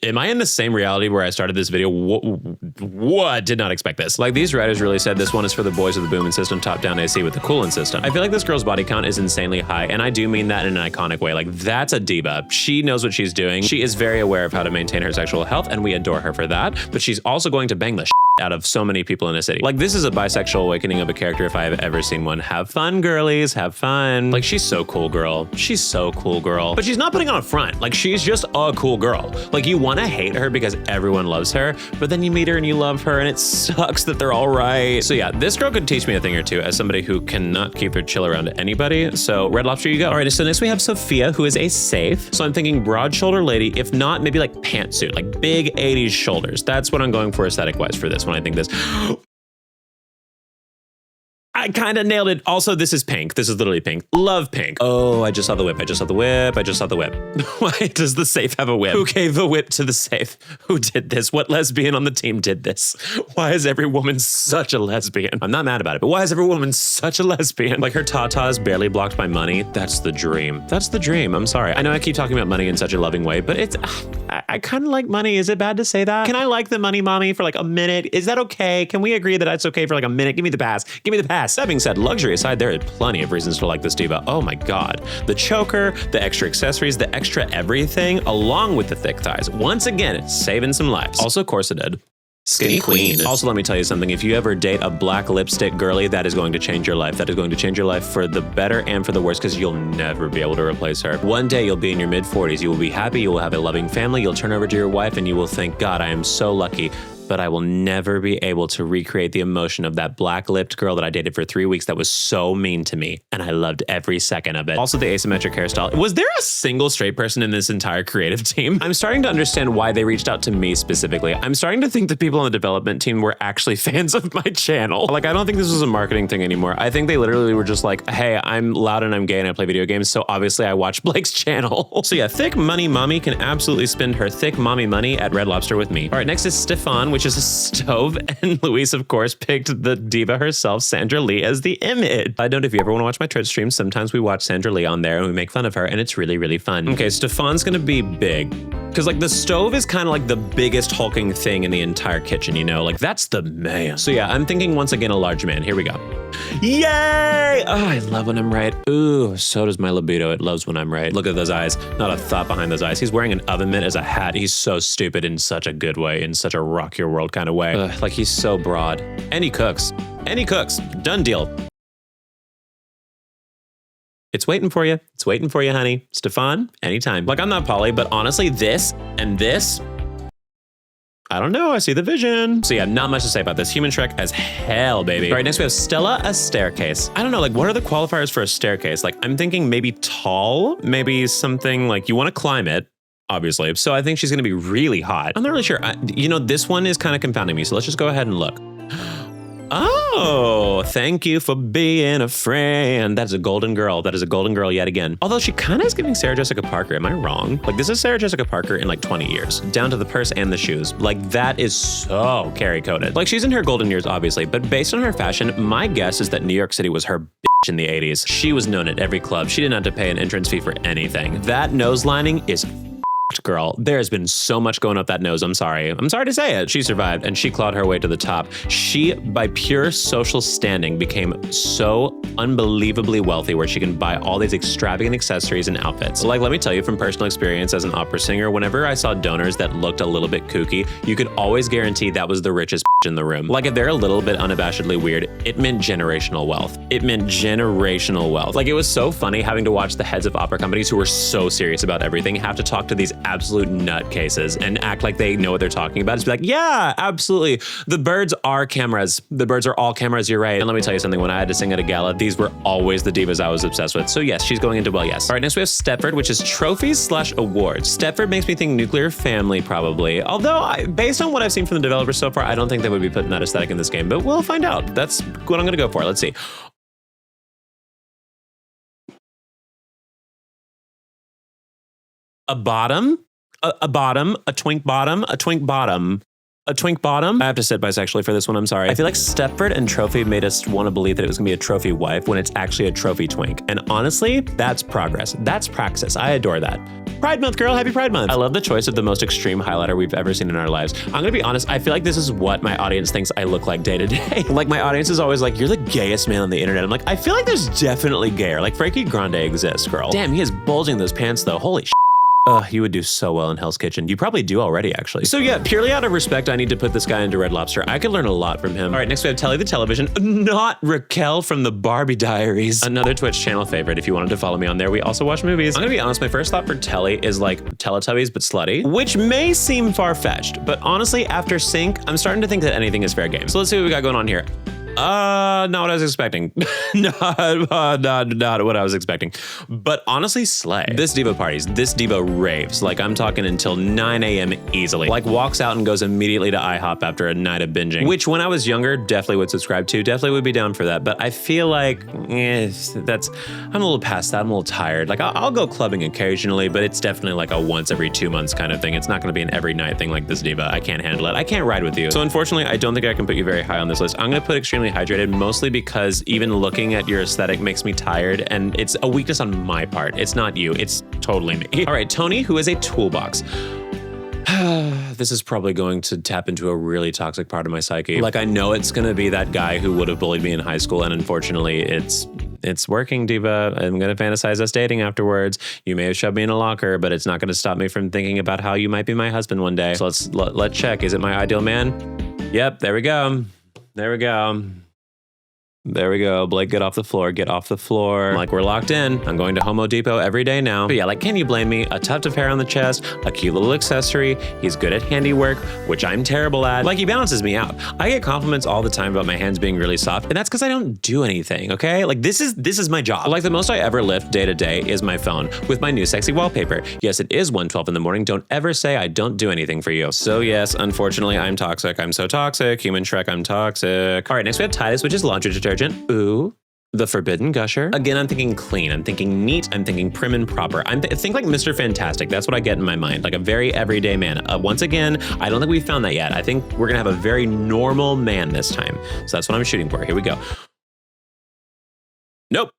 Am I in the same reality where I started this video? What? Did not expect this. Like, these writers really said this one is for the boys with the booming system, top-down AC with the cooling system. I feel like this girl's body count is insanely high, and I do mean that in an iconic way. Like, that's a diva. She knows what she's doing. She is very aware of how to maintain her sexual health, and we adore her for that, but she's also going to bang the out of so many people in a city. Like, this is a bisexual awakening of a character if I have ever seen one. Have fun, girlies, have fun. Like, she's so cool, girl. She's so cool, girl. But she's not putting on a front. Like, she's just a cool girl. Like, you want to hate her because everyone loves her, but then you meet her and you love her, and it sucks that they're all right. So yeah, this girl could teach me a thing or two as somebody who cannot keep her chill around anybody. So Red Lobster, you go. All right, so next we have Sophia, who is a safe. So I'm thinking broad shoulder lady, if not, maybe like pantsuit, like big 80s shoulders. That's what I'm going for aesthetic-wise for this when I think this. I kind of nailed it. Also, this is pink. This is literally pink. Love pink. Oh, I just saw the whip. I just saw the whip. I just saw the whip. Why does the safe have a whip? Who gave the whip to the safe? Who did this? What lesbian on the team did this? Why is every woman such a lesbian? I'm not mad about it, but why is every woman such a lesbian? Like, her tata is barely blocked by money. That's the dream. That's the dream. I'm sorry. I know I keep talking about money in such a loving way, but it's, I kind of like money. Is it bad to say that? Can I like the money, mommy, for like a minute? Is that okay? Can we agree that that's okay for like a minute? Give me the pass. Give me the pass. That being said, luxury aside, there are plenty of reasons to like this diva. Oh my God. The choker, the extra accessories, the extra everything, along with the thick thighs. Once again, it's saving some lives. Also corseted. Skinny queen. Also, let me tell you something. If you ever date a black lipstick girly, that is going to change your life. That is going to change your life for the better and for the worse, because you'll never be able to replace her. One day you'll be in your mid-40s. You will be happy. You will have a loving family. You'll turn over to your wife and you will think, God, I am so lucky. But I will never be able to recreate the emotion of that black-lipped girl that I dated for 3 weeks that was so mean to me, and I loved every second of it. Also, the asymmetric hairstyle. Was there a single straight person in this entire creative team? I'm starting to understand why they reached out to me specifically. I'm starting to think the people on the development team were actually fans of my channel. Like, I don't think this was a marketing thing anymore. I think they literally were just like, hey, I'm loud and I'm gay and I play video games, so obviously I watch Blake's channel. So yeah, thick money mommy can absolutely spend her thick mommy money at Red Lobster with me. All right, next is Stefan, which is a stove, and Luis, of course, picked the diva herself, Sandra Lee, as the image. I don't know if you ever want to watch my Twitch streams. Sometimes we watch Sandra Lee on there and we make fun of her, and it's really, really fun. Okay, Stefan's gonna be big. Because like the stove is kind of like the biggest hulking thing in the entire kitchen, you know? Like that's the man. So yeah, I'm thinking once again a large man. Here we go. Yay! Oh, I love when I'm right. Ooh, so does my libido. It loves when I'm right. Look at those eyes. Not a thought behind those eyes. He's wearing an oven mitt as a hat. He's so stupid in such a good way, in such a rock your world kind of way. Ugh, like he's so broad. And he cooks. And he cooks. Done deal. It's waiting for you. It's waiting for you, honey. Stefan, anytime. Like, I'm not poly, but honestly, this and this, I don't know. I see the vision. So yeah, not much to say about this. Human Shrek as hell, baby. All right, next we have Stella, a staircase. I don't know, like, what are the qualifiers for a staircase? Like, I'm thinking maybe tall, maybe something like you want to climb it, obviously. So I think she's going to be really hot. I'm not really sure. You know, this one is kind of confounding me. So let's just go ahead and look. Oh, thank you for being a friend. That's a golden girl. That is a golden girl yet again. Although she kind of is giving Sarah Jessica Parker. Am I wrong? Like, this is Sarah Jessica Parker in like 20 years. Down to the purse and the shoes. Like, that is so Carrie-coded. Like, she's in her golden years, obviously, but based on her fashion, my guess is that New York City was her bitch in the 80s. She was known at every club. She didn't have to pay an entrance fee for anything. That nose lining is girl. There has been so much going up that nose. I'm sorry to say it. She survived and she clawed her way to the top. She, by pure social standing, became so unbelievably wealthy where she can buy all these extravagant accessories and outfits. Like, let me tell you from personal experience as an opera singer, whenever I saw donors that looked a little bit kooky, you could always guarantee that was the richest in the room. Like, if they're a little bit unabashedly weird, it meant generational wealth. It meant generational wealth. Like, it was so funny having to watch the heads of opera companies who were so serious about everything have to talk to these absolute nutcases and act like they know what they're talking about. Just be like, yeah, absolutely. The birds are cameras. The birds are all cameras, you're right. And let me tell you something, when I had to sing at a gala, these were always the divas I was obsessed with. So yes, she's going into well, yes. All right, next we have Stepford, which is trophies/awards. Stepford makes me think nuclear family, probably. Although, based on what I've seen from the developers so far, I don't think they would be putting that aesthetic in this game, but we'll find out. That's what I'm gonna go for. Let's see. A bottom? A bottom, a twink bottom, a twink bottom, a twink bottom. I have to sit bisexually for this one, I'm sorry. I feel like Stepford and Trophy made us want to believe that it was gonna be a trophy wife when it's actually a trophy twink. And honestly, that's progress. That's praxis. I adore that. Pride Month, girl, happy Pride Month. I love the choice of the most extreme highlighter we've ever seen in our lives. I'm gonna be honest, I feel like this is what my audience thinks I look like day to day. Like, my audience is always like, you're the gayest man on the internet. I'm like, I feel like there's definitely gayer. Like, Frankie Grande exists, girl. Damn, he is bulging those pants though, holy shit. You would do so well in Hell's Kitchen. You probably do already, actually. So yeah, purely out of respect, I need to put this guy into Red Lobster. I could learn a lot from him. All right, next we have Telly the Television, not Raquel from the Barbie Diaries. Another Twitch channel favorite if you wanted to follow me on there. We also watch movies. I'm gonna be honest, my first thought for Telly is like Teletubbies, but slutty, which may seem far-fetched, but honestly, after Sync, I'm starting to think that anything is fair game. So let's see what we got going on here. Not what I was expecting. not what I was expecting. But honestly, slay. This diva parties, this diva raves. Like, I'm talking until 9 a.m. easily. Like, walks out and goes immediately to IHOP after a night of binging. Which, when I was younger, definitely would subscribe to. Definitely would be down for that. But I feel like, I'm a little past that. I'm a little tired. Like, I'll go clubbing occasionally, but it's definitely like a once every 2 months kind of thing. It's not gonna be an every night thing like this diva. I can't handle it. I can't ride with you. So unfortunately, I don't think I can put you very high on this list. I'm gonna put extremely hydrated, mostly because even looking at your aesthetic makes me tired, and it's a weakness on my part. It's not you, it's totally me. All right, Tony, who is a toolbox. This is probably going to tap into a really toxic part of my psyche. Like, I know it's gonna be that guy who would have bullied me in high school, and unfortunately it's working, diva. I'm gonna fantasize us dating afterwards. You may have shoved me in a locker, but it's not gonna stop me from thinking about how you might be my husband one day. So let's check. Is it my ideal man? Yep, there we go. There we go. There we go. Blake, get off the floor. Get off the floor. Like, we're locked in. I'm going to Home Depot every day now. But yeah, like, can you blame me? A tuft of hair on the chest, a cute little accessory. He's good at handiwork, which I'm terrible at. Like, he balances me out. I get compliments all the time about my hands being really soft, and that's because I don't do anything, okay? Like, this is my job. Like, the most I ever lift day to day is my phone with my new sexy wallpaper. Yes, it is 1:12 in the morning. Don't ever say I don't do anything for you. So yes, unfortunately, I'm toxic. I'm so toxic. Human Shrek, I'm toxic. All right, next we have Titus, which is laundry detergent. Ooh. The Forbidden Gusher. Again, I'm thinking clean. I'm thinking neat. I'm thinking prim and proper. Think like Mr. Fantastic. That's what I get in my mind. Like a very everyday man. Once again, I don't think we've found that yet. I think we're gonna have a very normal man this time. So that's what I'm shooting for. Here we go. Nope.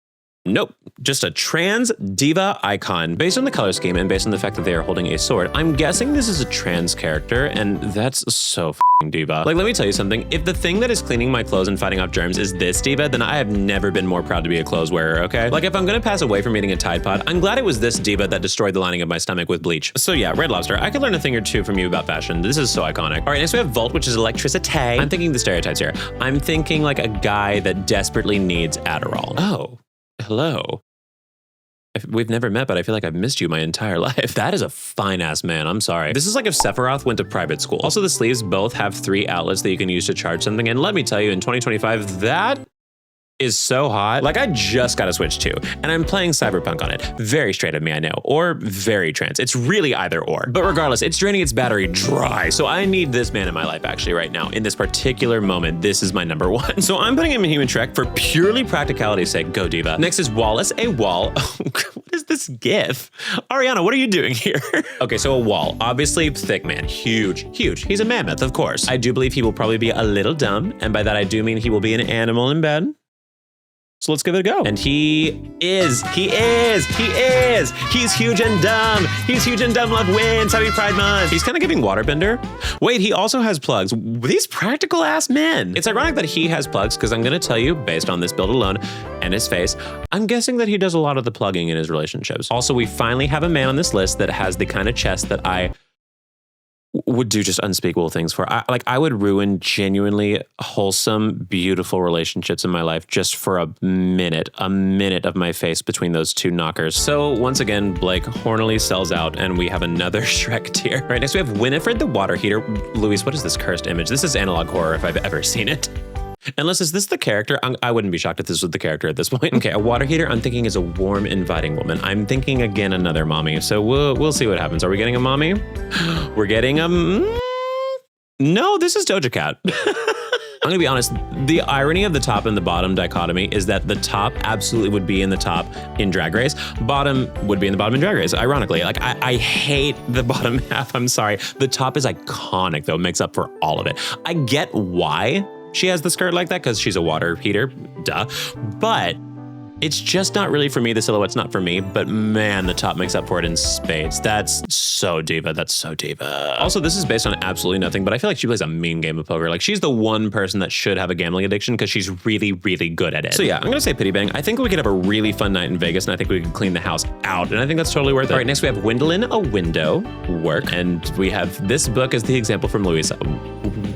Nope, just a trans diva icon. Based on the color scheme and based on the fact that they are holding a sword, I'm guessing this is a trans character, and that's so f***ing diva. Like, let me tell you something. If the thing that is cleaning my clothes and fighting off germs is this diva, then I have never been more proud to be a clothes wearer, okay? Like, if I'm gonna pass away from eating a Tide Pod, I'm glad it was this diva that destroyed the lining of my stomach with bleach. So yeah, Red Lobster, I could learn a thing or two from you about fashion. This is so iconic. All right, next we have Volt, which is electricity. I'm thinking the stereotypes here. I'm thinking like a guy that desperately needs Adderall. Oh, hello. We've never met, but I feel like I've missed you my entire life. That is a fine-ass man, I'm sorry. This is like if Sephiroth went to private school. Also, the sleeves both have 3 outlets that you can use to charge something, and let me tell you, in 2025, that is so hot. Like, I just got a Switch 2, and I'm playing Cyberpunk on it. Very straight of me, I know, or very trans. It's really either or. But regardless, it's draining its battery dry, so I need this man in my life actually right now. In this particular moment, this is my number 1. So I'm putting him in Human Shrek for purely practicality's sake. Go diva. Next is Wallace, a wall. Oh, what is this gif? Ariana, what are you doing here? Okay, so a wall. Obviously, thick man. Huge, huge. He's a mammoth, of course. I do believe he will probably be a little dumb, and by that I do mean he will be an animal in bed. So let's give it a go. And he's huge and dumb. He's huge and dumb, love wins, happy Pride Month. He's kind of giving waterbender. Wait, he also has plugs. These practical ass men. It's ironic that he has plugs because I'm gonna tell you, based on this build alone and his face, I'm guessing that he does a lot of the plugging in his relationships. Also, we finally have a man on this list that has the kind of chest that I would do just unspeakable things for. I would ruin genuinely wholesome, beautiful relationships in my life just for a minute of my face between those 2 knockers. So once again, Blake hornily sells out and we have another Shrek tier. All right, next we have Winifred the Water Heater. Luis, what is this cursed image? This is analog horror if I've ever seen it. Unless, is this the character? I wouldn't be shocked if this was the character at this point. Okay, a water heater I'm thinking is a warm, inviting woman. I'm thinking again another mommy. So we'll see what happens. Are we getting a mommy? We're getting a... No, this is Doja Cat. I'm gonna be honest, the irony of the top and the bottom dichotomy is that the top absolutely would be in the top in Drag Race. Bottom would be in the bottom in Drag Race, ironically. Like, I hate the bottom half, I'm sorry. The top is iconic though, it makes up for all of it. I get why she has the skirt like that because she's a water heater, duh. But it's just not really for me. The silhouette's not for me, but man, the top makes up for it in spades. That's so diva, that's so diva. Also, this is based on absolutely nothing, but I feel like she plays a mean game of poker. Like, she's the one person that should have a gambling addiction because she's really, really good at it. So yeah, I'm gonna say Pity Bang. I think we could have a really fun night in Vegas, and I think we could clean the house out, and I think that's totally worth it. All right, next we have Gwendolyn, a window, work, and we have this book as the example from Louisa.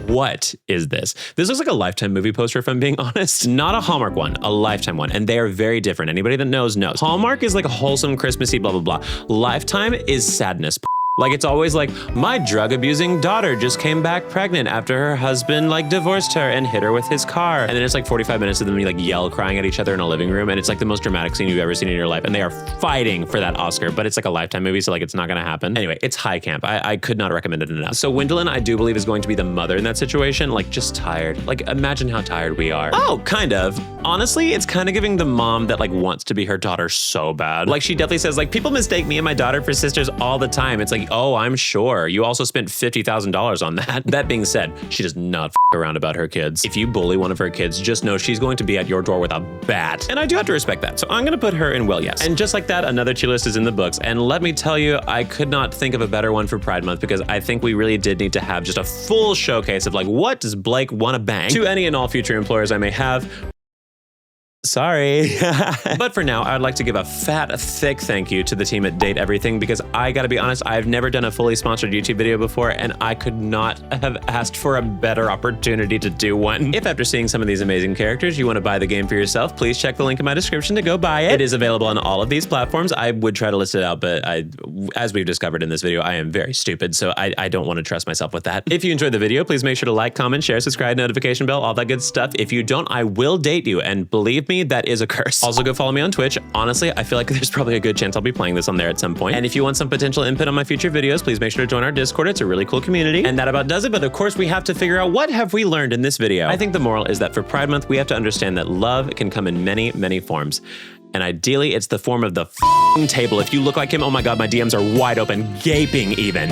What is this? This looks like a Lifetime movie poster, if I'm being honest. Not a Hallmark one, a Lifetime one, and they are very different. Anybody that knows. Hallmark is like a wholesome, Christmassy, blah, blah, blah. Lifetime is sadness. Like, it's always like, my drug-abusing daughter just came back pregnant after her husband, like, divorced her and hit her with his car. And then it's like 45 minutes of them, like, yell crying at each other in a living room. And it's like the most dramatic scene you've ever seen in your life. And they are fighting for that Oscar, but it's like a Lifetime movie, so like, it's not gonna happen. Anyway, it's high camp. I could not recommend it enough. So Gwendolyn, I do believe, is going to be the mother in that situation. Like, just tired. Like, imagine how tired we are. Oh, kind of. Honestly, it's kind of giving the mom that, like, wants to be her daughter so bad. Like, she definitely says, like, people mistake me and my daughter for sisters all the time. It's like, oh, I'm sure. You also spent $50,000 on that. That being said, she does not f around about her kids. If you bully one of her kids, just know she's going to be at your door with a bat. And I do have to respect that. So I'm gonna put her in Well Yes. And just like that, another tier list is in the books. And let me tell you, I could not think of a better one for Pride Month because I think we really did need to have just a full showcase of like, what does Blake wanna bang? To any and all future employers I may have, Sorry. But for now, I would like to give a fat, thick thank you to the team at Date Everything, because I gotta be honest, I've never done a fully sponsored YouTube video before, and I could not have asked for a better opportunity to do one. If after seeing some of these amazing characters, you want to buy the game for yourself, please check the link in my description to go buy it. It is available on all of these platforms. I would try to list it out, but as we've discovered in this video, I am very stupid, so I don't want to trust myself with that. If you enjoyed the video, please make sure to like, comment, share, subscribe, notification bell, all that good stuff. If you don't, I will date you, and believe me, that is a curse. Also, go follow me on Twitch. Honestly, I feel like there's probably a good chance I'll be playing this on there at some point. And if you want some potential input on my future videos, please make sure to join our Discord. It's a really cool community. And that about does it, but of course we have to figure out what have we learned in this video. I think the moral is that for Pride Month, we have to understand that love can come in many, many forms. And ideally, it's the form of the table. If you look like him, oh my God, my DMs are wide open, gaping even.